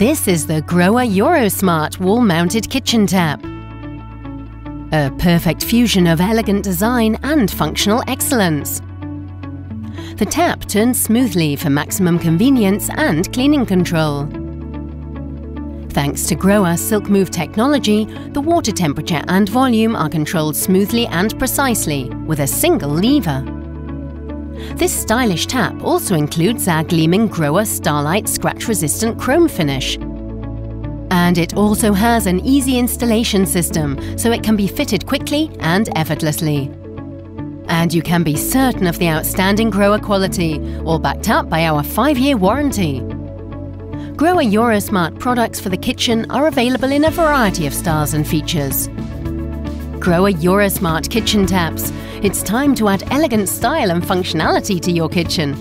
This is the Grohe Eurosmart wall-mounted kitchen tap. A perfect fusion of elegant design and functional excellence. The tap turns smoothly for maximum convenience and cleaning control. Thanks to Grohe Silk Move technology, the water temperature and volume are controlled smoothly and precisely with a single lever. This stylish tap also includes our gleaming Grohe Starlight scratch-resistant chrome finish. And it also has an easy installation system, so it can be fitted quickly and effortlessly. And you can be certain of the outstanding Grohe quality, all backed up by our 5-year warranty. Grohe Eurosmart products for the kitchen are available in a variety of styles and features. Grohe Eurosmart kitchen taps. It's time to add elegant style and functionality to your kitchen.